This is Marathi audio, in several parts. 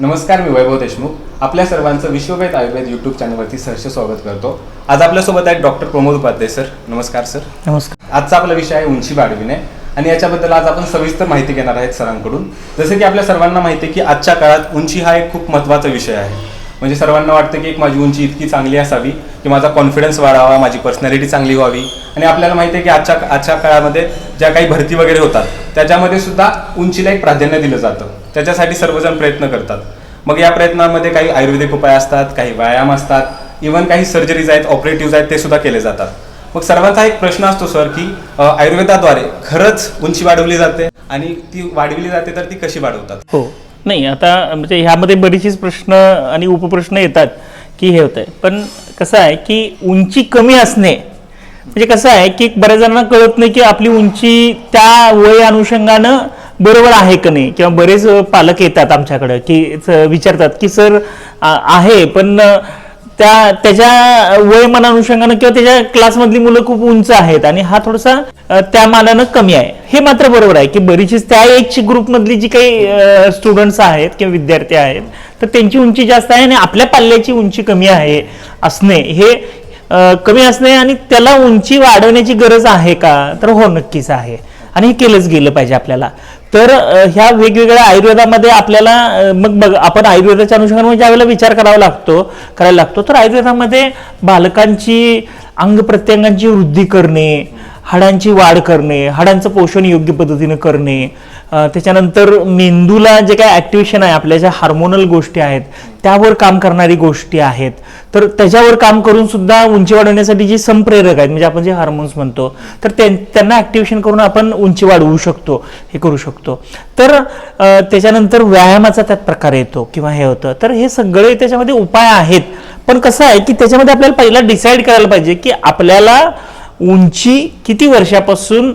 नमस्कार, मी वैभव देशमुख आपल्या सर्वांचं विश्ववेद आयुर्वेद यूट्यूब चॅनलवरती सहर्ष स्वागत करतो। आज आपल्यासोबत आहेत डॉक्टर प्रमोद उपाध्याय सर। नमस्कार सर। नमस्कार। आजचा आपला विषय आहे उंची वाढविणे आणि याच्याबद्दल आज आपण सविस्तर माहिती घेणार आहेत सरांकडून। जसे की आपल्या सर्वांना माहिती आहे की आजच्या काळात उंची हा एक खूप महत्त्वाचा विषय आहे। म्हणजे सर्वांना वाटतं की एक माझी उंची इतकी चांगली असावी की माझा कॉन्फिडन्स वाढावा, माझी पर्सनॅलिटी चांगली व्हावी। आणि आपल्याला माहिती आहे की आजच्या काळामध्ये ज्या काही भरती वगैरे होतात त्याच्यामध्ये सुद्धा उंचीला एक प्राधान्य दिलं जातं। त्याच्यासाठी सर्वजण प्रयत्न करतात। मग या प्रयत्नांमध्ये काही आयुर्वेदिक उपाय असतात, काही व्यायाम असतात, इव्हन काही सर्जरीज आहेत, ऑपरेटिव्ह आहेत, ते सुद्धा केले जातात। मग सर्वांचा एक प्रश्न असतो सर की आयुर्वेदाद्वारे खरंच उंची वाढवली जाते आणि ती वाढवली जाते तर ती कशी वाढवतात? हो, नाही आता म्हणजे ह्यामध्ये बरेचसे प्रश्न आणि उपप्रश्न येतात की हे होतंय, पण कसं आहे की उंची कमी असणे म्हणजे कसं आहे की बऱ्याच जणांना कळत नाही की आपली उंची त्या वय अनुषंगानं बरोबर आहे का नाही। किंवा बरेच पालक येतात आमच्याकडे की विचारतात की सर आहे पण त्याच्या वयमान अनुषंगानं किंवा त्याच्या क्लासमधली मुलं खूप उंच आहेत आणि हा थोडासा त्या मानानं कमी आहे। हे मात्र बरोबर आहे की बरीचशीच त्या एज ग्रुपमधली जी काही स्टुडंट्स आहेत किंवा विद्यार्थी आहेत तर त्यांची उंची जास्त आहे आणि आपल्या पाल्याची उंची कमी आहे असणे हे कमी असणे आणि त्याला उंची वाढवण्याची गरज आहे का, तर हो नक्कीच आहे आणि हे केलंच गेलं पाहिजे आपल्याला। तर ह्या वेगवेगळ्या आयुर्वेदामध्ये आपल्याला मग बघ आपण आयुर्वेदाच्या अनुषंगाने ज्यावेळेला विचार करायला लागतो तर आयुर्वेदामध्ये बालकांची अंग प्रत्यंगांची वृद्धी करणे, हाडांची वाढ करणे, हाडांचं पोषण योग्य पद्धतीने करणे, त्याच्यानंतर मेंदूला जे काही ऍक्टिव्हेशन आहे, आपल्या ज्या हार्मोनल गोष्टी आहेत त्यावर काम करणारी गोष्टी आहेत, तर त्याच्यावर काम करून सुद्धा उंची वाढवण्यासाठी जी संप्रेरक आहेत म्हणजे आपण जे हार्मोन्स म्हणतो तर त्यांना ऍक्टिव्हेशन करून आपण उंची वाढवू शकतो, हे करू शकतो। तर त्याच्यानंतर व्यायामाचा त्यात प्रकार येतो किंवा हे होतं, तर हे सगळे त्याच्यामध्ये उपाय आहेत। पण कसं आहे की त्याच्यामध्ये आपल्याला पहिला डिसाईड करायला पाहिजे की आपल्याला उंची किती वर्षापासून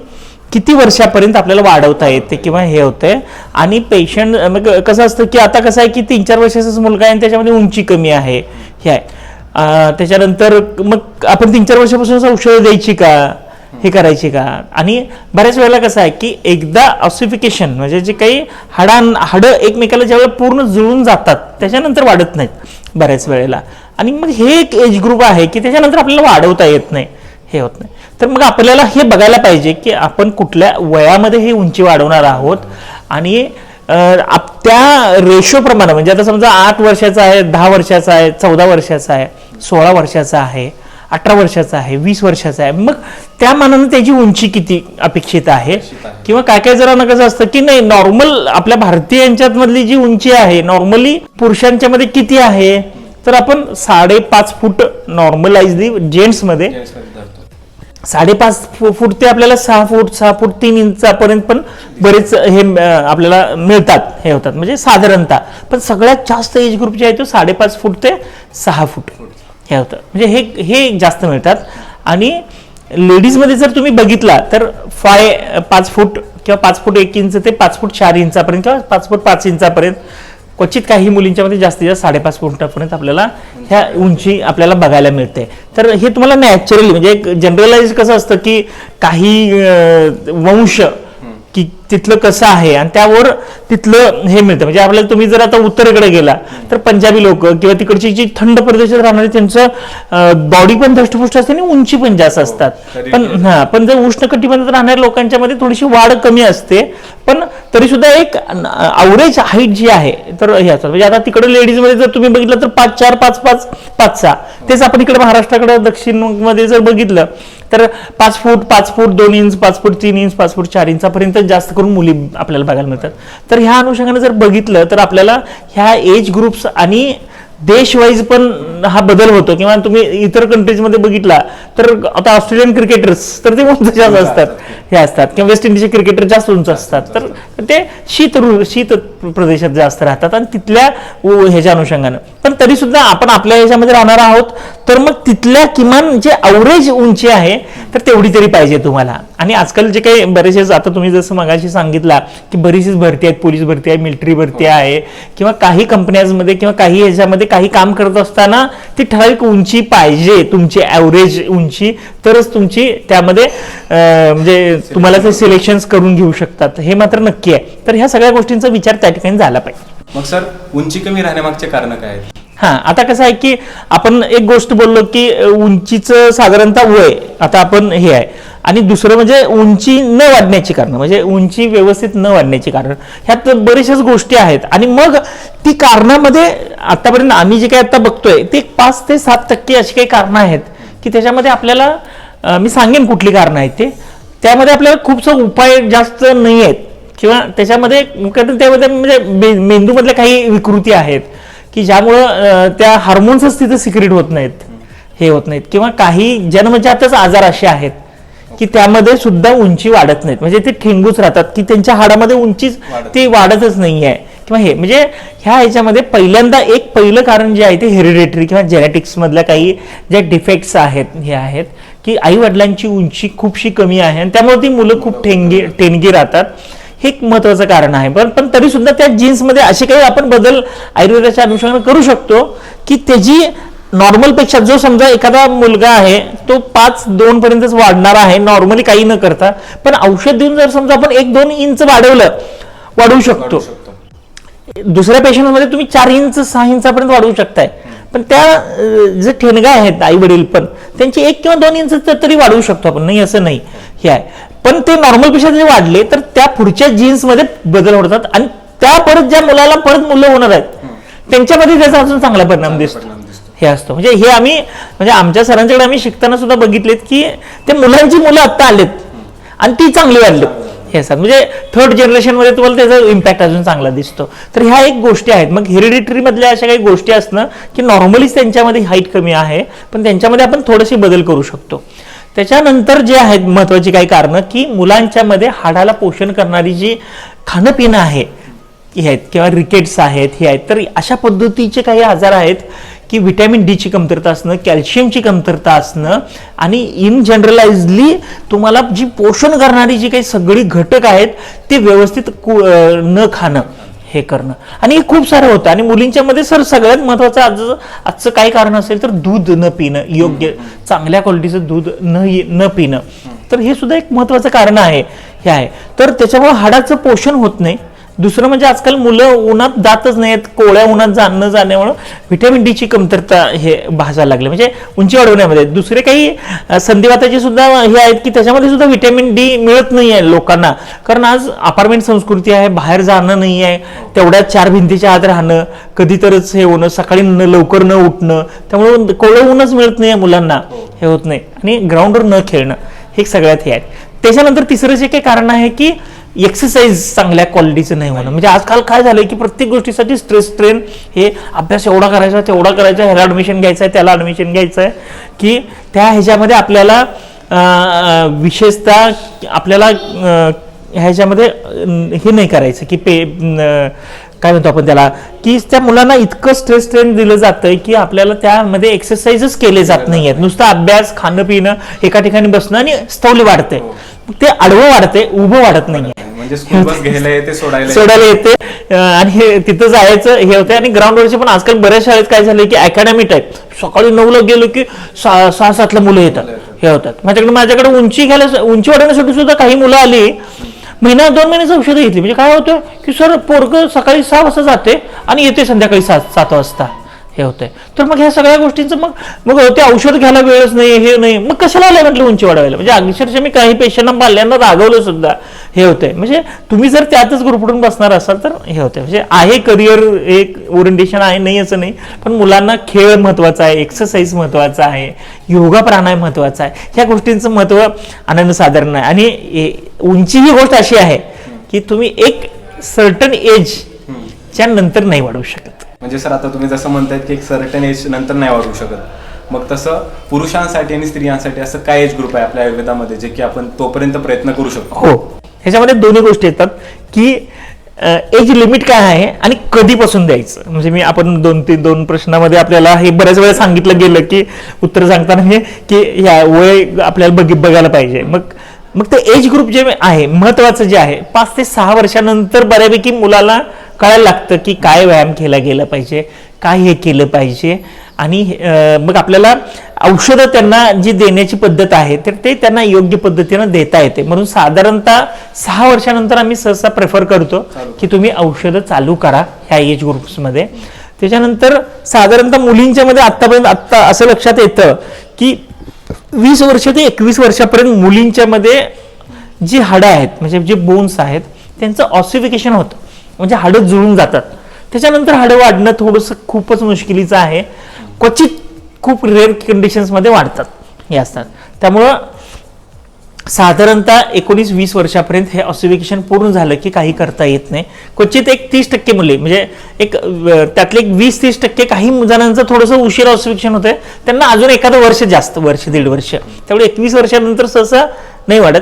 किती वर्षापर्यंत आपल्याला वाढवता येते किंवा हे होतंय। आणि पेशंट मग कसं असतं की आता कसं आहे की 3-4 वर्षाचाच मुलगा आहे आणि त्याच्यामध्ये उंची कमी आहे हे आहे, त्याच्यानंतर मग आपण 3-4 वर्षापासून औषधं द्यायची का, हे करायची का। आणि बऱ्याच वेळेला कसं आहे की एकदा ऑसिफिकेशन म्हणजे जे काही हाडं एकमेकाला ज्यावेळेला पूर्ण जुळून जातात त्याच्यानंतर वाढत नाहीत बऱ्याच वेळेला। आणि मग हे एक एज ग्रुप आहे की त्याच्यानंतर आपल्याला वाढवता येत नाही, हे होत नाही। तर मग आपल्याला हे बघायला पाहिजे की आपण कुठल्या वयामध्ये हे उंची वाढवणार आहोत आणि त्या रेशो प्रमाणे म्हणजे आता समजा 8 वर्षाचा आहे, 10 वर्षाचा आहे, 14 वर्षाचा आहे, 16 वर्षाचा आहे, 18 वर्षाचा आहे, 20 वर्षाचा आहे, मग त्या मानाने त्याची उंची किती अपेक्षित आहे। किंवा काय काय जणांना कसं असतं की नाही नॉर्मल आपल्या भारतीयांच्यात मधली जी उंची आहे नॉर्मली पुरुषांच्या मध्ये किती आहे तर आपण 5.5 फूट नॉर्मलाइजली जेंट्समध्ये 5.5 फूट ते आपल्याला 6 फूट 3 इंचापर्यंत पण बरेच हे आपल्याला मिळतात, हे होतात म्हणजे साधारणतः। पण सगळ्यात जास्त एज ग्रुप जे आहे तो 5.5 फूट ते 6 फूट हे होतं, म्हणजे हे जास्त मिळतात। आणि लेडीजमध्ये जर तुम्ही बघितला तर 5 फूट किंवा 5 फूट 1 इंच ते 5 फूट 4 इंचापर्यंत किंवा 5 फूट 5 इंचापर्यंत, क्वचित काही मुलींच्यामध्ये जास्तीत जास्त 5.5 फुटापर्यंत आपल्याला ह्या उंची आपल्याला बघायला मिळते। तर हे तुम्हाला नॅचरली म्हणजे एक जनरलाइज कसं असतं की काही वंश की तिथलं कसं आहे आणि त्यावर तिथलं हे मिळतं। म्हणजे आपल्याला तुम्ही जर आता उत्तरेकडे गेला तर पंजाबी लोक किंवा तिकडची जी थंड प्रदेशात राहणारी त्यांचं बॉडी पण धष्टपुष्ट असते आणि उंची पण जास्त असतात। पण जर उष्णकटिबंधात राहणाऱ्या लोकांच्या मध्ये थोडीशी वाढ कमी असते, पण तरी सुद्धा एक अवरेज हाईट जी आहे तर हे असतात। म्हणजे आता तिकडे लेडीज मध्ये जर तुम्ही बघितलं तर 5'4", 5'5", 5'6", तेच आपण इकडे महाराष्ट्राकडे दक्षिण मध्ये जर बघितलं तर 5 फूट 5 फूट 2 इंच 5 फूट 3 इंच 5 फूट 4 इंचापर्यंत जास्त करून मुली आपल्याला बघायला मिळतात। तर ह्या अनुषंगाने जर बघितलं तर आपल्याला ह्या एज ग्रुप्स आणि देश वाईज पण हा बदल होतो। किंवा तुम्ही इतर कंट्रीजमध्ये बघितला तर आता ऑस्ट्रेलियन क्रिकेटर्स तर ते उंच जास्त असतात, हे असतात, किंवा वेस्ट इंडिजचे क्रिकेटर जास्त उंच असतात, तर ते शीत प्रदेशात जास्त राहतात आणि तिथल्या ह्याच्या अनुषंगानं। पण तरी सुद्धा आपण आपल्या ह्याच्यामध्ये राहणार आहोत तर मग तिथल्या किमान जे अवरेज उंची आहे तर तेवढी तरी पाहिजे तुम्हाला। आणि आजकाल जे काही बरेचसे आता तुम्ही जसं मगाशी सांगितला की बरीचशीच भरती आहेत, पोलीस भरती आहे, मिलिटरी भरती आहे, किंवा काही कंपन्यांमध्ये किंवा काही ह्याच्यामध्ये काही काम करत असताना ती ठराविक उंची पाहिजे तुमची ॲव्हरेज उंची, तरच तुमची त्यामध्ये म्हणजे तुम्हाला ते सिलेक्शन्स करून घेऊ शकतात, हे मात्र नक्की आहे। तर ह्या सगळ्या गोष्टींचा विचार त्या ठिकाणी झाला पाहिजे। मग सर उंची कमी राहण्यामागचे कारण काय आहेत? हा, आता कसं आहे की आपण एक गोष्ट बोललो की उंचीचं साधारणतः वय आता आपण हे आहे, आणि दुसरं म्हणजे उंची न वाढण्याची कारण, म्हणजे उंची व्यवस्थित न वाढण्याची कारण, ह्यात बऱ्याचशाच गोष्टी आहेत. आणि मग ती कारणामध्ये आतापर्यंत आम्ही जे काही आता बघतोय ते 5 ते 7% अशी काही कारणं आहेत की त्याच्यामध्ये आपल्याला मी सांगेन कुठली कारणं आहेत ते, त्यामध्ये आपल्याला खूपसा उपाय जास्त नाही आहेत, किंवा त्याच्यामध्ये त्यामध्ये म्हणजे मेंदूमधल्या काही विकृती आहेत की ज्यामुळं त्या हार्मोन्सच तिथे सिक्रेट होत नाहीत, हे होत नाहीत, किंवा काही जन्मजातच आजार असे आहेत की त्यामध्ये सुद्धा उंची वाढत नाहीत, म्हणजे ते ठेंगूच राहतात की त्यांच्या हाडामध्ये उंचीच ती वाढतच नाही आहे, किंवा हे म्हणजे ह्या ह्याच्यामध्ये पहिल्यांदा एक पहिलं कारण जे आहे ते हेरिडेटरी किंवा जेनेटिक्स मधल्या काही ज्या डिफेक्ट्स आहेत हे आहेत की आई वडिलांची उंची खूपशी कमी आहे आणि त्यामुळे ती मुलं खूप ठेणगी राहतात, हे एक महत्वाचं कारण आहे. पण तरी सुद्धा त्या जीन्समध्ये असे काही आपण बदल आयुर्वेदाच्या अनुषंगाने करू शकतो की त्याची नॉर्मल पेक्षा, जो समजा एखादा मुलगा आहे तो 5-2 पर्यंतच वाढणार आहे नॉर्मली काही न करता, पण औषध देऊन जर समजा आपण 1-2 इंच वाढवू शकतो. दुसऱ्या पेशंटमध्ये तुम्ही 4 इंच 6 इंचापर्यंत वाढवू शकताय, पण त्या जे ठेणगा आहेत आई वडील पण त्यांची 1 किंवा 2 इंच तरी वाढवू शकतो आपण, नाही असं नाही हे आहे. पण ते नॉर्मल पेक्षा जर वाढले तर त्या पुढच्या जीन्समध्ये बदल होतात आणि त्या परत ज्या मुलाला परत मुलं होणार आहेत त्यांच्यामध्ये त्याचा अजून चांगला परिणाम दिसतो, हे असतो. म्हणजे हे आम्ही म्हणजे आमच्या सरांच्याकडे आम्ही शिकताना सुद्धा बघितलेत की ते मुलांची मुलं आत्ता आलेत आणि ती चांगली वाढली, हे असतात. म्हणजे 3rd जनरेशन मध्ये तुम्हाला त्याचा इम्पॅक्ट अजून चांगला दिसतो. तर ह्या एक गोष्टी आहेत. मग हेरिडिटरी मधल्या अशा काही गोष्टी असणं की नॉर्मलीच त्यांच्यामध्ये हाईट कमी आहे, पण त्यांच्यामध्ये आपण थोडेसे बदल करू शकतो. त्याच्यानंतर जे आहेत महत्वाची काही कारणं की मुलांच्या मध्ये हाडाला पोषण करणारी जी खाणं पिणं आहे हे आहेत, किंवा रिकेट्स आहेत हे आहेत, तर अशा पद्धतीचे काही आजार आहेत की व्हिटॅमिन डी ची कमतरता असणं, कॅल्शियमची कमतरता असणं, आणि इन जनरलाइजली तुम्हाला जी पोषण करणारी जी काही सगळी घटक आहेत ते व्यवस्थित न खाणं, हे करणं, आणि हे खूप सारं होतं. आणि मुलींच्या मध्ये सर सगळ्यात महत्वाचं आजचं काय कारण असेल तर दूध न पिणं, योग्य चांगल्या क्वालिटीचं दूध न पिणं, तर हे सुद्धा एक महत्वाचं कारण आहे हे आहे. तर त्याच्यामुळे हाडाचं पोषण होत नाही. दुसरं म्हणजे आजकाल मुलं उन्हात जातच नाहीत, कोवळ्या उन्हात न जाण्यामुळे व्हिटॅमिन डी ची कमतरता हे भासायला लागले, म्हणजे उंची वाढवण्यामध्ये. दुसरे काही संधिवाताचे सुद्धा हे आहेत की त्याच्यामध्ये सुद्धा व्हिटॅमिन डी मिळत नाही आहे लोकांना, कारण आज अपार्टमेंट संस्कृती आहे, बाहेर जाणं नाही आहे, तेवढ्या 4 भिंतीच्या आत राहणं, कधीतरच हे होणं, सकाळी लवकर न उठणं, त्यामुळे कोवळं ऊनच मिळत नाही आहे मुलांना, हे होत नाही, आणि ग्राउंडवर न खेळणं, हे सगळ्यात हे आहे. त्याच्यानंतर तिसरं जे काही कारण आहे की एक्सरसाइज चांगल्या क्वालिटीचं नाही होणं. म्हणजे आजकाल काय झालंय की प्रत्येक गोष्टीसाठी स्ट्रेस स्ट्रेन, हे अभ्यास एवढा करायचा तेवढा करायचा, ह्याला ऍडमिशन घ्यायचं आहे त्याला ऍडमिशन घ्यायचं आहे, की त्या ह्याच्यामध्ये आपल्याला विशेषतः आपल्याला ह्याच्यामध्ये हे नाही करायचं की काय म्हणतो आपण त्याला, की त्या मुलांना इतकं स्ट्रेस स्ट्रेन दिलं जातंय की आपल्याला त्यामध्ये एक्सरसाइजच केले जात नाही आहेत. नुसतं अभ्यास, खाणं पिणं, एका ठिकाणी बसणं आणि स्थौल्य वाढतंय, ते आडवं वाढतंय, उभं वाढत नाहीये. म्हणजे स्कूल बस घ्यायला येते, सोडायला येते आणि हे तिथं जायचं हे होतं. आणि ग्राउंडवरचे पण आजकाल बऱ्याच शाळेत काय झालंय की अकॅडमी टाईप, सकाळी 9ला गेलो की 6-7ला मुलं येतात, हे होतात. माझ्याकडे उंची वाढवण्यासाठी सुद्धा काही मुलं आली, 1-2 महिन्याचं औषधं घेतली. म्हणजे काय होतं की सर पोरगं सकाळी 6 वाजता जाते आणि येते संध्याकाळी 7 वाजता, हे होतंय. तर मग ह्या सगळ्या गोष्टींचं मग ते औषध घ्यायला वेळच नाही, हे नाही, मग कशाला आलंय म्हटलं उंची वाढवायला. म्हणजे अक्षरशः मी काही पेशंटना पाल्यांना रागवलं सुद्धा, हे होतंय. म्हणजे तुम्ही जर त्यातच गुरफटून बसणार असाल तर हे होतंय. म्हणजे आहे करिअर एक ओरिएंटेशन आहे, नाही असं नाही, पण मुलांना खेळ महत्वाचा आहे, एक्सरसाइज महत्वाचा आहे, योगा प्राणायाम महत्वाचा आहे, ह्या गोष्टींचं महत्व अनन्यसाधारण आहे. आणि उंची ही गोष्ट अशी आहे की तुम्ही एक सर्टन एजच्या नंतर नाही वाढवू शकत. म्हणजे सर आता तुम्ही जसं म्हणतायत की एक सर्टन एज नंतर नाही वाढवू शकत, मग तसं पुरुषांसाठी आणि स्त्रियांसाठी असं काय एज ग्रुप आहे आपल्या आयुर्वेदामध्ये जे की आपण तोपर्यंत प्रयत्न करू शकतो? हो, ह्याच्यामध्ये दोन्ही गोष्टी येतात की एज लिमिट काय आहे आणि कधीपासून द्यायचं. म्हणजे मी आपण 2 प्रश्नामध्ये आपल्याला हे बऱ्याच वेळा सांगितलं गेलं की उत्तर सांगताना हे की ह्या वय आपल्याला बघायला पाहिजे. मग ते एज ग्रुप जे आहे महत्वाचं जे आहे 5 ते 6 वर्षानंतर बऱ्यापैकी मुलाला कळायला लागतं की काय व्यायाम केला गेला पाहिजे, काय हे केलं पाहिजे. आणि मग आपल्याला औषधं त्यांना जी देण्याची पद्धत आहे तर ते त्यांना योग्य पद्धतीनं देता येते. म्हणून साधारणतः 6 वर्षानंतर आम्ही सहसा प्रेफर करतो की तुम्ही औषधं चालू करा ह्या एज ग्रुप्समध्ये. त्याच्यानंतर साधारणतः मुलींच्या मध्ये आत्ता असं लक्षात येतं की 20 वर्ष ते 21 वर्षापर्यंत मुलींच्या मध्ये जी हाडं आहेत म्हणजे जे बोन्स आहेत त्यांचं ऑसिफिकेशन होतं, म्हणजे हाडं जुळून जातात. त्याच्यानंतर हाडं वाढणं थोडंसं खूपच मुश्किलीचं आहे. क्वचित खूप रेअर कंडिशन्समध्ये वाढतात हे असतात. त्यामुळं साधारणतः 19-20 वर्षापर्यंत हे ऑसिफिकेशन पूर्ण झालं की काही करता येत नाही. क्वचित एक 30% मुले म्हणजे त्यातले 20-30% काही जणांचं थोडंसं उशीर ऑसिफिकेशन होतंय, त्यांना अजून एखादं वर्ष जास्त, वर्ष 1.5 वर्ष. त्यामुळे 21 वर्षानंतर सहसा नाही वाढत.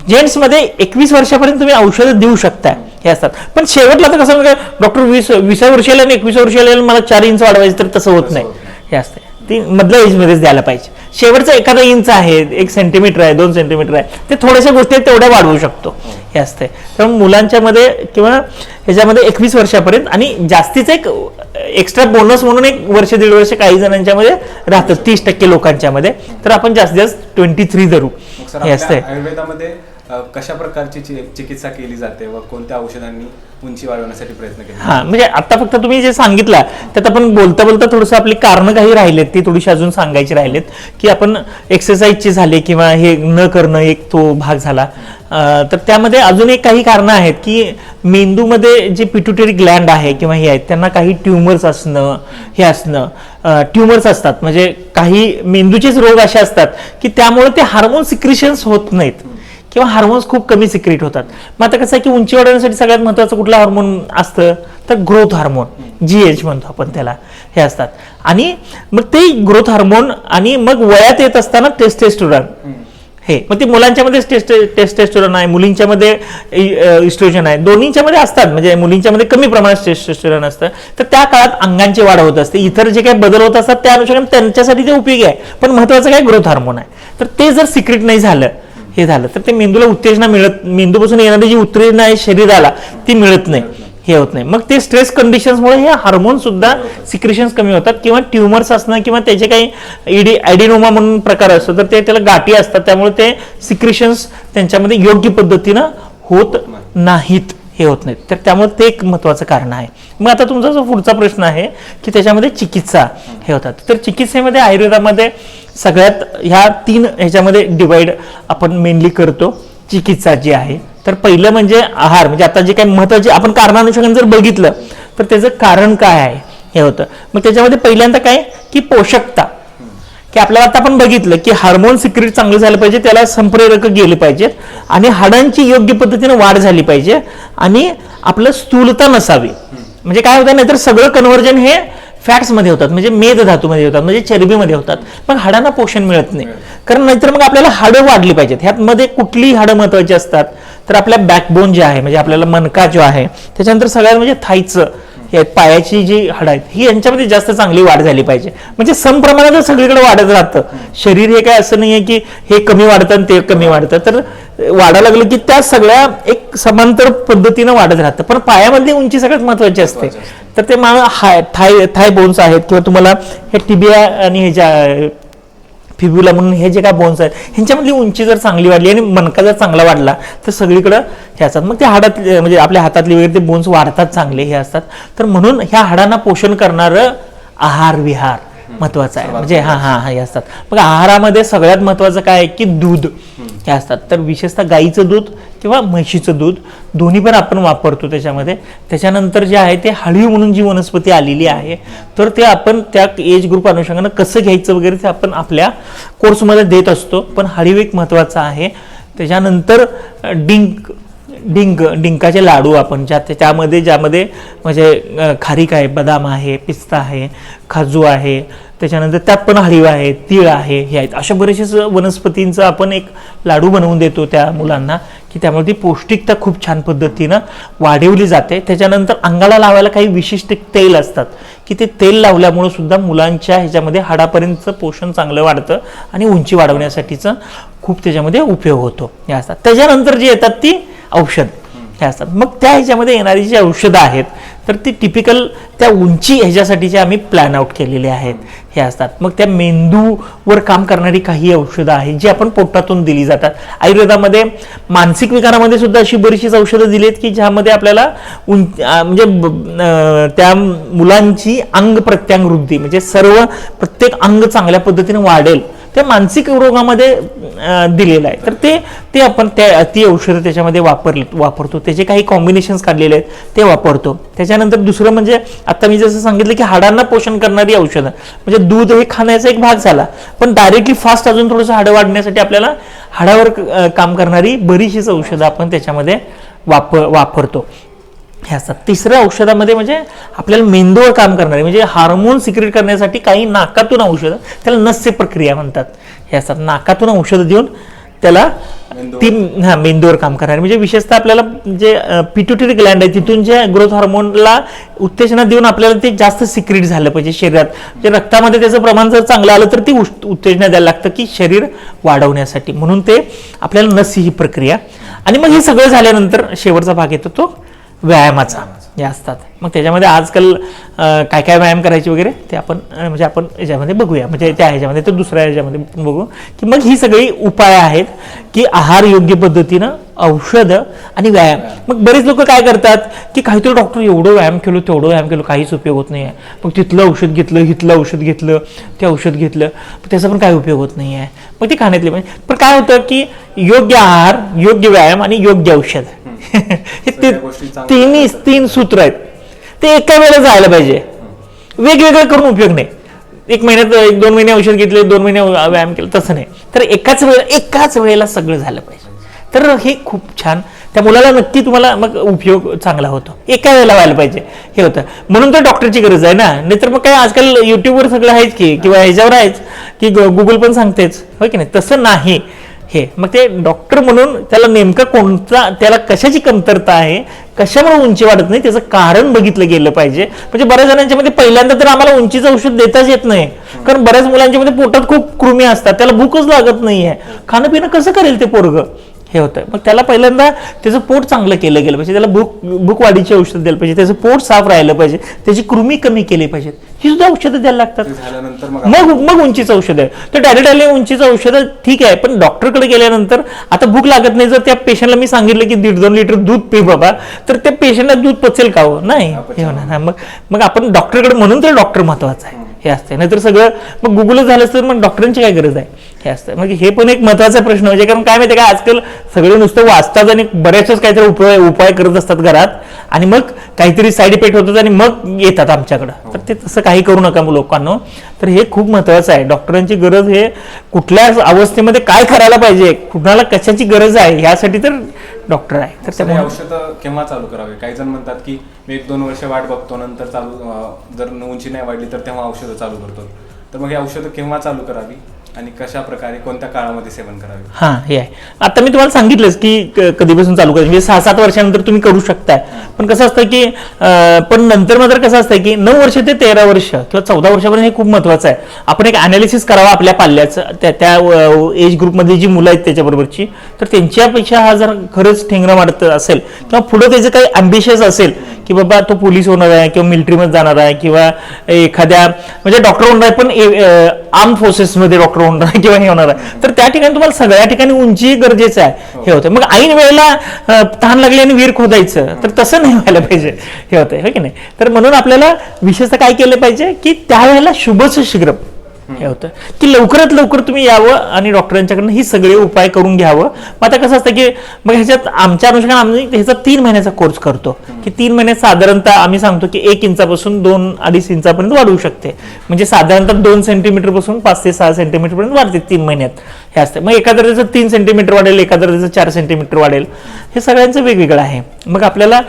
जेंट्समध्ये 21 वर्षापर्यंत तुम्ही औषधं देऊ शकता हे असतात. पण शेवटला तर कसं म्हणजे डॉक्टर 20 वर्षाला आणि 21 वर्षाला मला 4 इंच वाढवायचं तर तसं होत नाही हे असतं. ती मधल्या एजमध्येच द्यायला पाहिजे. शेवटचा एखादा इंच आहे, 1 सेंटीमीटर आहे, 2 सेंटीमीटर आहे, ते थोड्याशा गोष्टी तेवढ्या वाढवू शकतो हे असते. त्यामुळे मुलांच्या मध्ये किंवा ह्याच्यामध्ये 21 वर्षापर्यंत आणि जास्तीच एक एक्स्ट्रा बोनस म्हणून 1 वर्ष 1.5 वर्ष काही जणांच्या मध्ये राहतं 30% लोकांच्या मध्ये. तर आपण जास्तीत जास्त 23 धरू हे असते. आयुर्वेदामध्ये कशा प्रकारची चिकित्सा केली जाते व कोणत्या औषधांनी उंची वाढवण्यासाठी प्रयत्न केले? हा म्हणजे आता फक्त तुम्ही जे सांगितलं त्यात आपण बोलता बोलता थोडंसं आपली कारणं काही राहिलेत ती थोडीशी अजून सांगायची राहिलेत की आपण एक्सरसाइजची झाली किंवा हे न करणं एक तो भाग झाला. तर त्यामध्ये अजून एक काही कारणं आहेत की मेंदूमध्ये जे पिट्युटरी ग्लँड आहे किंवा हे आहेत त्यांना काही ट्युमर्स असणं हे असणं. ट्युमर्स असतात म्हणजे काही मेंदूचेच रोग असे असतात की त्यामुळे ते हार्मोन सिक्रिशन्स होत नाहीत किंवा हार्मोन्स खूप कमी सिक्रेट होतात. मग आता कसं आहे की उंची वाढवण्यासाठी सगळ्यात महत्त्वाचं कुठलं हार्मोन असतं तर ग्रोथ हार्मोन, GH म्हणतो आपण त्याला, हे असतात. आणि मग ते ग्रोथ हार्मोन आणि मग वयात येत असताना टेस्टेस्टेरोन हे, मग ते मुलांच्या मध्ये टेस्टेस्टेरोन आहे, मुलींच्या मध्ये इस्ट्रोजन आहे, दोन्हीच्या मध्ये असतात. म्हणजे मुलींच्या मध्ये कमी प्रमाणात टेस्टेस्टेरोन असतं. तर त्या काळात अंगांची वाढ होत असते. इतर जे काही बदल होत असतात त्या अनुषंगाने त्यांच्यासाठी ते उपयोगी आहे. पण महत्त्वाचं काय ग्रोथ हार्मोन आहे. तर ते जर सिक्रेट नाही झालं हे झालं तर ते मेंदूला उत्तेजना मिळत, मेंदूपासून येणारी जी उत्तेजना आहे शरीराला ती मिळत नाही, हे होत नाही. मग ते स्ट्रेस कंडिशन्समुळे हे हार्मोन सुद्धा सिक्रेशन्स कमी होतात किंवा ट्युमर्स असणं किंवा त्याचे काही ॲडिनोमा म्हणून प्रकार असतो तर ते त्याला गाठी असतात. त्यामुळे ते सिक्रेशन्स त्यांच्यामध्ये योग्य पद्धतीनं होत नाहीत, हे होत नाहीत. तर त्यामुळे ते एक महत्त्वाचं कारण आहे. मग आता तुमचा जो पुढचा प्रश्न आहे की त्याच्यामध्ये चिकित्सा हे होतात. तर चिकित्सेमध्ये आयुर्वेदामध्ये सगळ्यात ह्या 3 ह्याच्यामध्ये डिवाइड आपण मेनली करतो चिकित्सा जी आहे. तर पहिलं म्हणजे आहार. म्हणजे आता जे काही महत्त्वाचे आपण कारणानुसार जर बघितलं तर त्याचं कारण काय आहे हे होतं. मग त्याच्यामध्ये पहिल्यांदा काय की पोषकता, की आपल्याला आता आपण बघितलं की हार्मोन सिक्रेट चांगलं झालं पाहिजे, त्याला संप्रेरक गेले पाहिजेत आणि हाडांची योग्य पद्धतीने वाढ झाली पाहिजे आणि आपलं स्थूलता नसावी. म्हणजे काय होतं नाहीतर सगळं कन्व्हर्जन हे फॅट्स मध्ये होतात, म्हणजे मेद धातूमध्ये होतात, म्हणजे चरबीमध्ये होतात. पण हाडांना पोषण मिळत नाही. कारण नाहीतर मग आपल्याला हाडं वाढली पाहिजेत. ह्यामध्ये कुठली हाडं महत्वाची असतात तर आपल्या बॅकबोन जे आहे म्हणजे आपल्याला मणका जो आहे, त्याच्यानंतर सगळ्यात म्हणजे थाईचं हे पायाची जी हाडं आहेत ही यांच्यामध्ये जास्त चांगली वाढ झाली पाहिजे. म्हणजे समप्रमाणात सगळीकडे वाढत राहतं शरीर. हे काय असं नाहीये की हे कमी वाढतं आणि ते कमी वाढतं. तर वाढायला लागलं की त्या सगळ्या एक समांतर पद्धतीनं वाढत राहतं. पण पायामधली उंची सगळ्यात महत्वाची असते. तर ते थाय बोन्स आहेत किंवा तुम्हाला हे टिबिया आणि ह्याच्या फिब्युला म्हणून हे जे काय बोन्स आहेत ह्यांच्यामधली उंची जर चांगली वाढली आणि मणका जर चांगला वाढला तर सगळीकडं हे असतात. मग ते हाडात म्हणजे आपल्या हातातले वगैरे ते बोन्स वाढतात चांगले हे असतात. तर म्हणून ह्या हाडांना पोषण करणारं आहार विहार महत्वाचं आहे. म्हणजे हे असतात. मग आहारामध्ये सगळ्यात महत्वाचं काय आहे की दूध हे असतात. तर विशेषतः गाईचं दूध किंवा म्हशीचं दूध दोन्ही पण आपण वापरतो त्याच्यामध्ये. त्याच्यानंतर जे आहे ते हळीव म्हणून जी वनस्पती आलेली आहे तर ते आपण त्या एज ग्रुप अनुषंगानं कसं घ्यायचं वगैरे ते आपण आपल्या कोर्समध्ये देत असतो. पण हळीव एक महत्वाचं आहे. त्याच्यानंतर डिंकाचे लाडू आपण त्यामध्ये ज्यामध्ये म्हणजे खारीक आहे, बदाम आहे, पिस्ता आहे, काजू आहे, त्याच्यानंतर त्यात पण हळीव आहे, तीळ आहे, हे आहेत. अशा बरेचसे वनस्पतींचं आपण एक लाडू बनवून देतो त्या मुलांना की त्यामुळे ती पौष्टिकता खूप छान पद्धतीनं वाढवली जाते. त्याच्यानंतर अंगाला लावायला काही विशिष्ट तेल असतात की ते तेल लावल्यामुळे सुद्धा मुलांच्या ह्याच्यामध्ये हाडापर्यंतचं पोषण चांगलं वाढतं आणि उंची वाढवण्यासाठीचं खूप त्याच्यामध्ये उपयोग होतो हे असतात. त्याच्यानंतर जी येतात ती औषध हे असतात. मग त्या ह्याच्यामध्ये येणारी जी औषधं आहेत तर ती टिपिकल त्या उंची ह्याच्यासाठीचे आम्ही प्लॅन आउट केलेले आहेत हे असतात. मग त्या मेंदूवर काम करणारी काही औषधं आहेत जी आपण पोटातून दिली जातात. आयुर्वेदामध्ये मानसिक विकारामध्ये सुद्धा अशी बरीचशीच औषधं दिली आहेत की ज्यामध्ये आपल्याला त्या मुलांची अंग प्रत्यांग वृद्धी म्हणजे प्रत्येक अंग चांगल्या पद्धतीने वाढेल ते मानसिक रोगामध्ये दिलेलं आहे. तर ते आपण ती औषधं त्याच्यामध्ये वापरतो. त्याचे काही कॉम्बिनेशन्स काढलेले आहेत ते वापरतो. त्याच्यानंतर दुसरं म्हणजे आता मी जसं सांगितलं की हाडांना पोषण करणारी औषधं म्हणजे दूध हे खाण्याचा एक भाग झाला, पण डायरेक्टली फास्ट अजून थोडंसं हाडं वाढण्यासाठी आपल्याला हाडावर काम करणारी बरीचशीच औषधं आपण त्याच्यामध्ये वापरतो हे असतात. तिसऱ्या औषधामध्ये म्हणजे आपल्याला मेंदूवर काम करणारे म्हणजे हार्मोन सिक्रेट करण्यासाठी काही नाकातून औषधं, त्याला नस्य प्रक्रिया म्हणतात हे असतात. नाकातून औषधं देऊन त्याला मेंदूवर काम करणारे म्हणजे विशेषतः आपल्याला जे पिट्युटरी ग्लँड आहे तिथून जे ग्रोथ हार्मोनला उत्तेजना देऊन आपल्याला ते जास्त सिक्रेट झालं पाहिजे शरीरात. जे रक्तामध्ये त्याचं प्रमाण जर चांगलं आलं तर ती उत्तेजना द्यायला लागतं की शरीर वाढवण्यासाठी, म्हणून ते आपल्याला नस्य ही प्रक्रिया. आणि मग हे सगळं झाल्यानंतर शेवटचा भाग येतो तो व्यायामाचा हे असतात. मग त्याच्यामध्ये आजकाल काय काय व्यायाम करायचे वगैरे ते आपण याच्यामध्ये बघूया, म्हणजे त्या ह्याच्यामध्ये तर दुसऱ्या ह्याच्यामध्ये बघू की मग ही सगळी उपाय आहेत की आहार योग्य पद्धतीनं, औषध आणि व्यायाम. मग बरेच लोक काय करतात की काहीतरी डॉक्टर एवढं व्यायाम केलं तेवढं व्यायाम केलं काहीच उपयोग होत नाही आहे, मग तिथलं औषध घेतलं हिथलं औषध घेतलं ते औषध घेतलं त्याचा पण काही उपयोग होत नाही आहे. मग ती खाण्यातली पण काय होतं की योग्य आहार, योग्य व्यायाम आणि योग्य औषध हे तीन सूत्र आहेत ते एका वेळेला जायला पाहिजे. वेगवेगळं करून उपयोग नाही. 1 महिन्यात 1-2 महिने औषध घेतले 2 महिने व्यायाम केलं तसं नाही, तर एकाच वेळेला सगळं झालं पाहिजे. तर हे खूप छान त्या मुलाला नक्की तुम्हाला मग उपयोग चांगला होतो. एका वेळेला व्हायला पाहिजे हे होतं, म्हणून तर डॉक्टरची गरज आहे ना. नाहीतर मग काय आजकाल युट्यूबवर सगळं आहेच की किंवा ह्याच्यावर आहेच की गुगल पण सांगतेच हो की नाही, तसं नाही हे. मग ते डॉक्टर म्हणून त्याला नेमकं त्याला कशाची कमतरता आहे, कशामुळे उंची वाढत नाही त्याचं कारण बघितलं गेलं पाहिजे. म्हणजे बऱ्याच जणांच्या मध्ये पहिल्यांदा तर आम्हाला उंचीचं औषध देताच येत नाही, कारण बऱ्याच मुलांच्या मध्ये पोटात खूप कृमी असतात, त्याला भूकच लागत नाहीये, खाणं पिणं कसं करेल ते पोरगं हे होतं. मग त्याला पहिल्यांदा त्याचं पोट चांगलं केलं गेलं पाहिजे, त्याला भूक वाढीची औषध द्यायला पाहिजे, त्याचं पोट साफ राहिलं पाहिजे, त्याची कृमी कमी केली पाहिजेत, ही सुद्धा औषधं द्यायला लागतात. मग उंचीचं औषध आहे तर डायरेक्ट आले उंचीचं औषध ठीक आहे, पण डॉक्टरकडे गेल्यानंतर आता भूक लागत नाही, जर त्या पेशंटला मी सांगितलं की 1.5-2 लिटर दूध पी बाबा, तर त्या पेशंटला दूध पचेल का हो? नाही हे होणार. मग आपण डॉक्टरकडे, म्हणून तर डॉक्टर महत्वाचा आहे हे असते. नाहीतर सगळं मग गुगलच झालं असतं मग डॉक्टरांची काय गरज आहे हे असतं. मग हे पण एक महत्वाचा प्रश्न म्हणजे, कारण काय माहिती का आजकाल सगळे नुसतं वाचतात आणि बऱ्याचच काहीतरी उपाय करत असतात घरात आणि मग काहीतरी साईड इफेक्ट होतात आणि मग येतात आमच्याकडं. तर ते तसं काही करू नका लोकांना. तर हे खूप महत्वाचं आहे. डॉक्टरांची गरज हे कुठल्या अवस्थेमध्ये काय करायला पाहिजे, कुणाला कशाची गरज आहे यासाठी तर डॉक्टर आहे. तर त्यामुळे औषधं केव्हा चालू करावे? काही जण म्हणतात की मी 1-2 वर्ष वाट बघतो, नंतर जर उंची नाही वाढली तर तेव्हा औषधं चालू करतो. तर मग हे औषधं केव्हा चालू करावी आणि कशा प्रकारे कोणत्या काळामध्ये सेवन करावे? हा हे आहे. आता मी तुम्हाला सांगितलंच की कधीपासून चालू करायचं, म्हणजे 6-7 वर्षानंतर तुम्ही करू शकताय. पण कसं असतं की पण नंतर मात्र कसं असतं की 9 वर्ष ते 13 वर्ष किंवा 14 वर्षापर्यंत हे खूप महत्वाचं आहे. आपण एक अनालिसिस करावा आपल्या पाल्याचं, त्या एज ग्रुपमधली जी मुलं आहेत त्याच्याबरोबरची, तर त्यांच्यापेक्षा हा जर खरंच ठेंगणं वाढत असेल किंवा पुढे त्याचं काही अम्बिशियस असेल की बाबा तो पोलीस होणार आहे किंवा मिलिटरीमध्ये जाणार आहे किंवा एखाद्या म्हणजे डॉक्टर होणार आहे पण आर्म फोर्सेसमध्ये डॉक्टर होणार आहे किंवा हे होणार आहे, तर त्या ठिकाणी तुम्हाला सगळ्या ठिकाणी उंची गरजेचं आहे हे होतं. मग ऐन वेळेला तहान लागली आणि विहीर खोदायचं तर तसं नाही व्हायला पाहिजे हे होतंय हो की नाही. तर म्हणून आपल्याला विशेषतः काय केलं पाहिजे की त्यावेळेला शुभच शीघ्र हे होतं की लवकरात लवकर तुम्ही यावं आणि डॉक्टरांच्याकडनं ही सगळे उपाय करून घ्यावं. मग आता कसं असतं की मग ह्याच्यात आमच्या अनुषंगाने आम्ही ह्याचा 3 महिन्याचा कोर्स करतो की 3 महिन्यात साधारणतः आम्ही सांगतो की 1 इंचापासून 2-2.5 इंचापर्यंत वाढवू शकते. म्हणजे साधारणतः 2 सेंटीमीटर पासून 5 ते 6 सेंटीमीटर पर्यंत वाढते 3 महिन्यात हे असते. मग एखाद्या त्याचं 3 सेंटीमीटर वाढेल, एखाद्या त्याचं 4 सेंटीमीटर वाढेल, हे सगळ्यांचं वेगवेगळं आहे. मग आपल्याला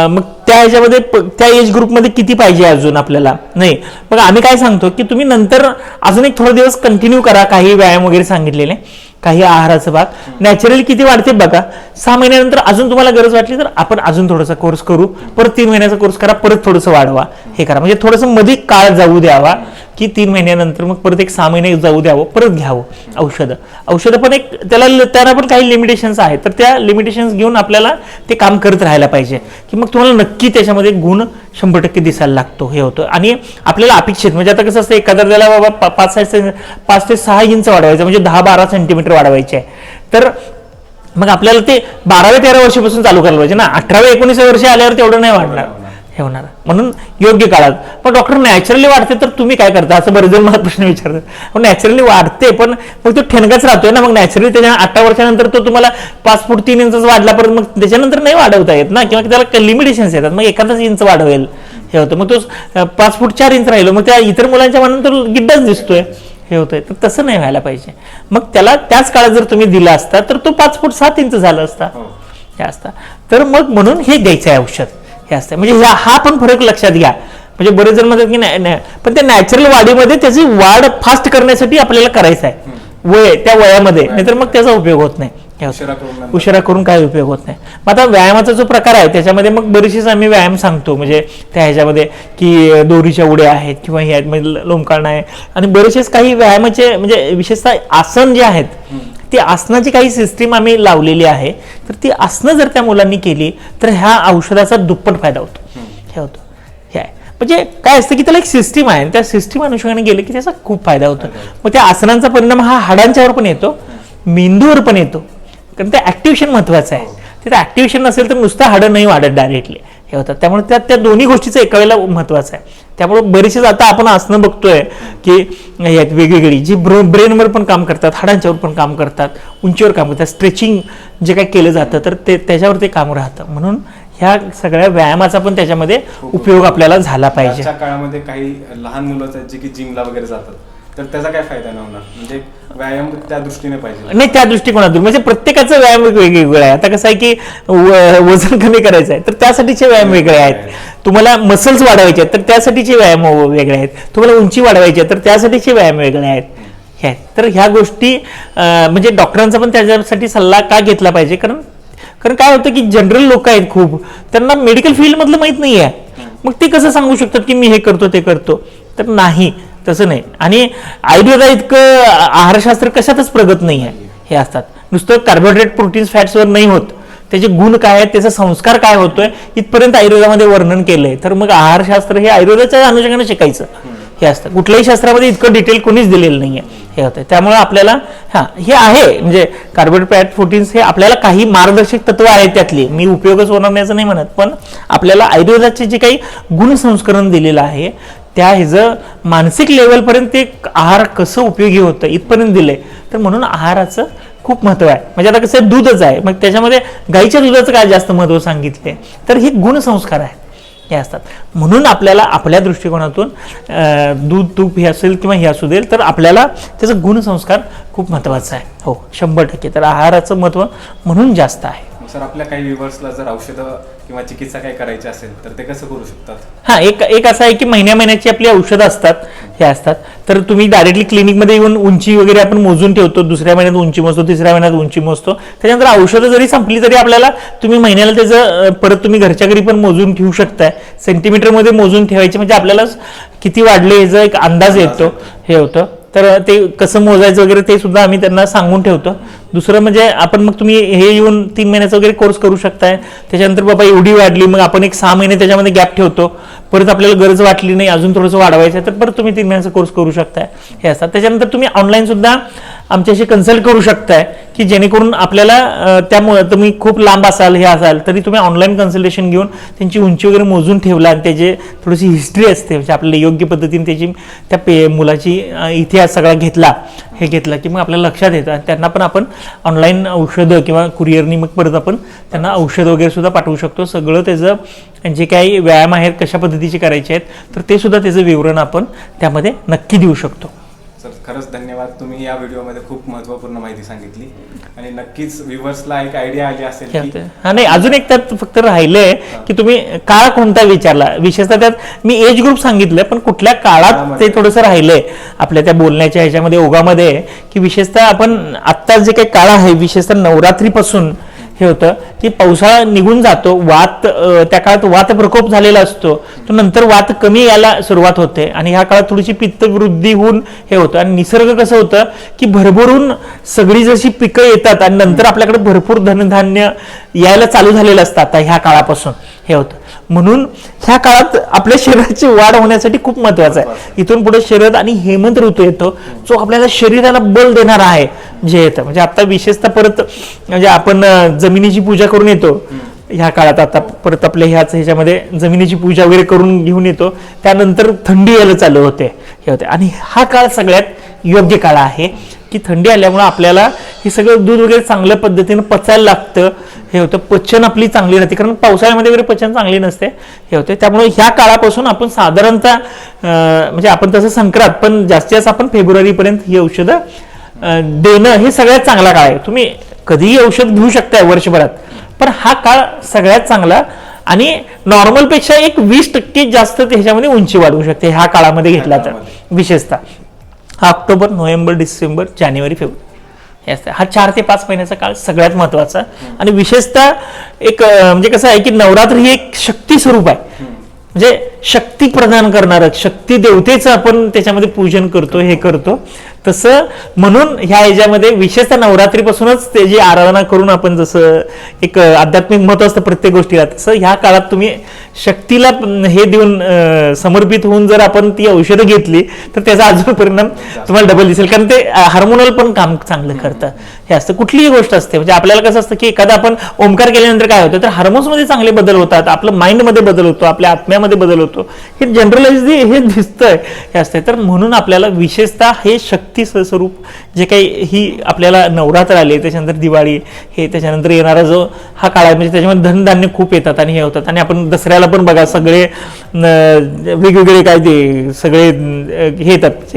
मग त्या ह्याच्यामध्ये त्या एज ग्रुपमध्ये किती पाहिजे अजून आपल्याला नाही. मग आम्ही काय सांगतो की तुम्ही नंतर अजून एक थोडे दिवस कंटिन्यू करा, काही व्यायाम वगैरे सांगितलेले, काही आहाराचा भाग, नॅचरली किती वाढते बघा. 6 महिन्यानंतर अजून तुम्हाला गरज वाटली तर आपण अजून थोडासा कोर्स करू, परत 3 महिन्याचा कोर्स करा, परत थोडंसं वाढवा हे करा. म्हणजे थोडंसं मध्ये काळ जाऊ द्यावा की 3 महिन्यानंतर मग परत एक 6 महिने जाऊ द्यावं, परत घ्यावं औषधं पण एक त्याला पण काही लिमिटेशन्स आहेत. तर त्या लिमिटेशन्स घेऊन आपल्याला ते काम करत राहायला पाहिजे की मग तुम्हाला नक्की त्याच्यामध्ये गुण 100% दिसायला लागतो. हे होतं आणि आपल्याला अपेक्षित म्हणजे आता कसं असतं एखाद्या त्याला बाबा 5 ते 6 इंच वाढवायचं म्हणजे 10-12 सेंटीमीटर वाढवायचे आहे. तर मग आपल्याला ते 12व्या-13व्या वर्षापासून चालू करायला पाहिजे ना. 18व्या-19व्या वर्षी आल्यावर तेवढं नाही वाढणार, हे होणार. म्हणून योग्य काळात. पण डॉक्टर नॅचरली वाढते तर तुम्ही काय करता असं बरेच जण मला प्रश्न विचारतात. नॅचरली वाढते पण मग तो ठणकाच राहतोय ना. मग नॅचरली त्याच्या 18 वर्षानंतर तो तुम्हाला 5 फूट 3 इंच वाढला परत मग त्याच्यानंतर नाही वाढवता येत ना, किंवा त्याला लिमिटेशन्स येतात. मग एखादाच इंच वाढवेल हे होतं. मग तो 5 फूट 4 इंच राहिलो मग त्या इतर मुलांच्या मनात तर गिड्डाच दिसतोय हे होतंय. तर तसं नाही व्हायला पाहिजे. मग त्याला त्याच काळात जर तुम्ही दिला असता तर तो 5 फूट 7 इंच झाला असता हे असता. तर मग म्हणून हे द्यायचं आहे औषध हे असतं. म्हणजे हा पण फरक लक्षात घ्या. म्हणजे बरेच जण म्हणतात की नाही पण त्या नॅचरल वाढीमध्ये त्याची वाढ फास्ट करण्यासाठी आपल्याला करायचं आहे त्या वयामध्ये, नाहीतर मग त्याचा उपयोग होत नाही. उशिरा करून काय उपयोग होत नाही. मग आता व्यायामाचा जो प्रकार आहे त्याच्यामध्ये मग बरेचसेच आम्ही व्यायाम सांगतो. म्हणजे त्या ह्याच्यामध्ये की दोरीच्या उड्या आहेत किंवा हे आहेत म्हणजे लोंबकाळणं आहे आणि बरेचसेच काही व्यायामाचे म्हणजे विशेषतः आसन जे आहेत ती आसनाची काही सिस्टीम आम्ही लावलेली आहे. तर ती आसनं जर त्या मुलांनी केली तर ह्या औषधाचा दुप्पट फायदा होतो हे होतं. हे आहे म्हणजे काय असतं की त्याला एक सिस्टीम आहे त्या सिस्टीम अनुषंगाने गेलं की त्याचा खूप फायदा होतो. मग त्या आसनांचा परिणाम हा हाडांच्यावर पण येतो, मेंदूवर पण येतो. कारण ते ऍक्टिव्हेशन महत्वाचं आहे. तिथं ऍक्टिव्हेशन नसेल तर नुसतं हाडं नाही वाढत डायरेक्टली हे होतात. त्यामुळे त्या दोन्ही गोष्टीचं एका वेळेला महत्वाचं आहे. त्यामुळे बरेचसे आता आपण आसनं बघतोय की यात वेगवेगळी जी ब्रेनवर पण काम करतात, हाडांच्यावर पण काम करतात, उंचीवर काम करतात, स्ट्रेचिंग जे काही केलं जातं तर त्याच्यावर ते काम राहतं. म्हणून ह्या सगळ्या व्यायामाचा पण त्याच्यामध्ये उपयोग आपल्याला झाला पाहिजे. आजच्या काळामध्ये काही लहान मुलं आहेत जे की जिमला वगैरे जातात तर त्याचा काय फायदा नाही होणार. म्हणजे व्यायाम त्या दृष्टीने पाहिजे नाही त्या दृष्टिकोनातून म्हणजे प्रत्येकाचा व्यायाम वेगवेगळा आहे. आता कसं आहे की वजन कमी करायचं आहे तर त्यासाठीचे व्यायाम वेगळे आहेत. तुम्हाला मसल्स वाढवायचे आहेत तर त्यासाठीचे व्यायाम वेगळे आहेत. तुम्हाला उंची वाढवायची आहे तर त्यासाठीचे व्यायाम वेगळे आहेत. हे तर ह्या गोष्टी म्हणजे डॉक्टरांचा पण त्याच्यासाठी सल्ला का घेतला पाहिजे. कारण काय होतं की जनरल लोक आहेत खूप, त्यांना मेडिकल फील्ड मधलं माहित नाही आहे. मग ते कसं सांगू शकतात की मी हे करतो ते करतो. तर नाही तसं नाही. आणि आयुर्वेदा इतकं आहारशास्त्र कशातच प्रगत नाही आहे. हे असतात नुसतं कार्बोहायड्रेट प्रोटीन्स फॅट्सवर नाही होत, त्याचे गुण काय आहेत त्याचा संस्कार काय होतोय इथपर्यंत आयुर्वेदामध्ये वर्णन केलंय. तर मग आहारशास्त्र हे आयुर्वेदाच्या अनुषंगाने शिकायचं हे असतं. कुठल्याही शास्त्रामध्ये इतकं डिटेल कोणीच दिलेलं नाहीये हे होतं. त्यामुळे आपल्याला हे आहे म्हणजे कार्बोहायड्रेट फॅट प्रोटीन्स हे आपल्याला काही मार्गदर्शक तत्व आहेत त्यातली, मी उपयोगच होणार नाही असं नाही म्हणत, पण आपल्याला आयुर्वेदाचे जे काही गुणसंस्करण दिलेलं आहे त्या ह्याचं मानसिक लेवलपर्यंत ते आहार कसं उपयोगी होतं इथपर्यंत दिलंय. तर म्हणून आहाराचं खूप महत्व आहे. म्हणजे आता कसं दूधच आहे मग त्याच्यामध्ये गाईच्या दुधाचं काय जास्त महत्व सांगितलंय. तर हे गुणसंस्कार आहेत हे असतात. म्हणून आपल्याला आपल्या दृष्टिकोनातून दूध तूप हे असेल किंवा हे असू देईल तर आपल्याला त्याचं गुणसंस्कार खूप महत्वाचा आहे. हो 100%. तर आहाराचं महत्व म्हणून जास्त आहे. सर आपल्या काही व्ह्युअर्सला जर औषधं किंवा चिकित्सा काही करायची असेल तर ते कसं करू शकतात. एक असं आहे की महिन्याची आपली औषधं असतात हे असतात. तर तुम्ही डायरेक्टली क्लिनिकमध्ये येऊन उंची वगैरे आपण मोजून ठेवतो. दुसऱ्या महिन्यात उंची मोजतो, तिसऱ्या महिन्यात उंची मोजतो. त्याच्यानंतर औषधं जरी संपली तरी आपल्याला तुम्ही महिन्याला त्याचं परत तुम्ही घरच्या घरी पण मोजून ठेवू शकताय. सेंटीमीटरमध्ये मोजून ठेवायचे म्हणजे आपल्याला किती वाढले याचा एक अंदाज येतो हे होतं. तर ते कसं मोजायचं वगैरे ते सुद्धा आम्ही त्यांना सांगून ठेवतो. दुसरं म्हणजे आपण मग तुम्ही हे येऊन 3 महिन्याचा वगैरे कोर्स करू शकताय. त्याच्यानंतर बाबा एवढी वाढली मग आपण एक 6 महिने त्याच्यामध्ये गॅप ठेवतो. परत आपल्याला गरज वाटली नाही अजून थोडंसं वाढवायचं आहे तर परत तुम्ही 3 महिन्याचा कोर्स करू शकताय हे असतात. त्याच्यानंतर तुम्ही ऑनलाईन सुद्धा आमच्याशी कन्सल्ट करू शकताय की जेणेकरून आपल्याला त्यामुळे तुम्ही खूप लांब असाल हे असाल तरी तुम्ही ऑनलाईन कन्सल्टेशन घेऊन त्यांची उंची वगैरे मोजून ठेवला आणि त्याची थोडीशी हिस्ट्री असते म्हणजे आपल्याला योग्य पद्धतीने त्याची त्या मुलाची इतिहास सगळा घेतला की मग आपल्याला लक्षात येतं. त्यांना पण आपण ऑनलाईन औषधं किंवा कुरिअरनी मग परत आपण त्यांना औषध वगैरे सुद्धा पाठवू शकतो. सगळं त्याचं जे काही व्यायाम आहेत कशा पद्धतीचे करायचे आहेत तर ते सुद्धा त्याचं विवरण आपण त्यामध्ये नक्की देऊ शकतो. सर खरंच धन्यवाद. तुम्ही या व्हिडिओमध्ये खूप महत्त्वपूर्ण माहिती सांगितली आणि नक्कीच व्ह्युअर्सला एक आयडिया आली असेल की नाही अजून एक त्यात फक्त राहिलंय की तुम्ही काळ कोणता विचारला. विशेषतः त्यात मी एज ग्रुप सांगितलं पण कुठल्या काळात ते थोडंसं राहिलंय आपल्या त्या बोलण्याच्या ह्याच्यामध्ये ओघामध्ये की विशेषतः आपण आत्ता जे काही काळ आहे विशेषतः नवरात्रीपासून हे होतं की पावसाळा निघून जातो, वात त्या काळात वात प्रकोप झालेला असतो, तो नंतर वात कमी यायला सुरुवात होते आणि ह्या काळात थोडीशी पित्त वृद्धी होऊन हे होतं. आणि निसर्ग कसं होतं की भरभरून सगळी जशी पिकं येतात आणि नंतर आपल्याकडे भरपूर धनधान्य यायला चालू झालेलं असतं आता ह्या काळापासून हे होतं. म्हणून ह्या काळात आपल्या शरीराची वाढ होण्यासाठी खूप महत्वाचं आहे. इथून पुढे शरद आणि हेमंत ऋतू येतो जो आपल्याला शरीराला बल देणारा आहे जे येतं. म्हणजे आता विशेषतः परत म्हणजे आपण जमिनीची पूजा करून येतो ह्या काळात, आता परत आपल्या ह्याच्यामध्ये जमिनीची पूजा वगैरे करून घेऊन येतो, त्यानंतर थंडी यायला चालू होते हे होते. आणि हा काळ सगळ्यात योग्य काळ आहे की थंडी आल्यामुळे आपल्याला हे सगळं दूध वगैरे चांगल्या पद्धतीने पचायला लागतं हे होतं. पचन आपली चांगली राहते, कारण पावसाळ्यामध्ये वगैरे पचन चांगली नसते हे होते. त्यामुळे ह्या काळापासून आपण साधारणतः म्हणजे आपण तसं संक्रांत, पण जास्तीत जास्त आपण फेब्रुवारीपर्यंत ही औषधं देणं हे सगळ्यात चांगला काळ आहे. तुम्ही कधीही औषध घेऊ शकताय वर्षभरात, पण हा काळ सगळ्यात चांगला आणि नॉर्मलपेक्षा एक 20% जास्त त्याच्यामध्ये उंची वाढवू शकते ह्या काळामध्ये घेतला तर. विशेषतः हा ऑक्टोबर, नोव्हेंबर, डिसेंबर, जानेवारी, फेब्रुवारी हे असतं. हा 4 ते 5 महिन्याचा काळ सगळ्यात महत्वाचा. आणि विशेषतः एक म्हणजे कसं आहे की नवरात्र ही एक शक्ती स्वरूप आहे, म्हणजे शक्ती प्रदान करणार, शक्ती देवतेचं आपण त्याच्यामध्ये पूजन करतो हे करतो. तसं म्हणून ह्या ह्याच्यामध्ये विशेषतः नवरात्रीपासूनच त्याची आराधना करून आपण जसं एक आध्यात्मिक महत्व असतं प्रत्येक गोष्टीला, तसं ह्या काळात तुम्ही शक्तीला हे देऊन समर्पित होऊन जर आपण ती औषधं घेतली तर त्याचा अजून परिणाम तुम्हाला डबल दिसेल, कारण ते हार्मोनल पण काम चांगलं करतं हे असतं. कुठलीही गोष्ट असते म्हणजे आपल्याला कसं असतं की एखादा आपण ओमकार केल्यानंतर काय होतं तर हार्मोन्समध्ये चांगले बदल होतात, आपलं माइंडमध्ये बदल होतो, आपल्या आत्म्यामध्ये बदल होतो, हे जनरलाइज हे दिसतंय हे असतंय. तर म्हणून आपल्याला विशेषतः हे शक्ती स्वरूप जे काही ही आपल्याला नवरात्र आले, त्याच्यानंतर दिवाळी हे, त्याच्यानंतर येणारा जो हा काळ आहे म्हणजे त्याच्यामध्ये धनधान्य खूप येतात आणि हे होतात. आणि आपण दसऱ्याला पण बघा सगळे वेगवेगळे काय ते सगळे हे येतात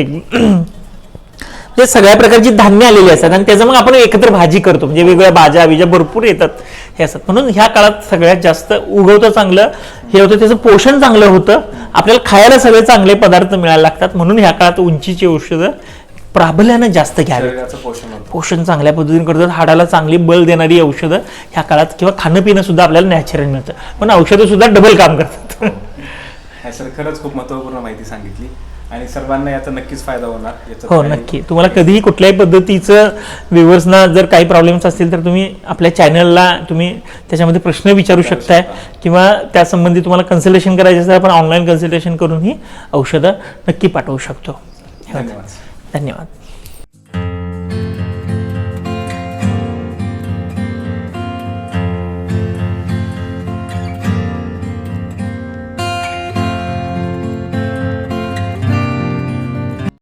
म्हणजे सगळ्या प्रकारची धान्य आलेली असतात आणि त्याचं मग आपण एकत्र भाजी करतो, म्हणजे वेगवेगळ्या भाज्या बिज्या भरपूर येतात हे असतात. म्हणून ह्या काळात सगळ्यात जास्त उगवतं चांगलं हे होतं, त्याचं पोषण चांगलं होतं, आपल्याला खायला सगळे चांगले पदार्थ मिळायला लागतात. म्हणून ह्या काळात उंचीची औषधं प्राबल्यानं जास्त घ्यावी. पोषण चांगल्या पद्धतीने करतात, हाडाला चांगली बल देणारी औषधं ह्या काळात किंवा खाणं पिणं सुद्धा आपल्याला नॅचरल मिळतं, पण औषधं सुद्धा डबल काम करतात. सर खरंच खूप महत्त्वपूर्ण माहिती सांगितली आणि सर्वांना याचा नक्कीच फायदा होणार. हो नक्की. तुम्हाला कधीही कुठल्याही पद्धतीचं व्ह्युअर्सना जर काही प्रॉब्लेम्स असतील तर तुम्ही आपल्या चॅनलला तुम्ही त्याच्यामध्ये प्रश्न विचारू शकताय किंवा त्यासंबंधी तुम्हाला कन्सल्टेशन करायचं असेल आपण ऑनलाईन कन्सल्टेशन करून ही औषधं नक्की पाठवू शकतो. धन्यवाद. धन्यवाद.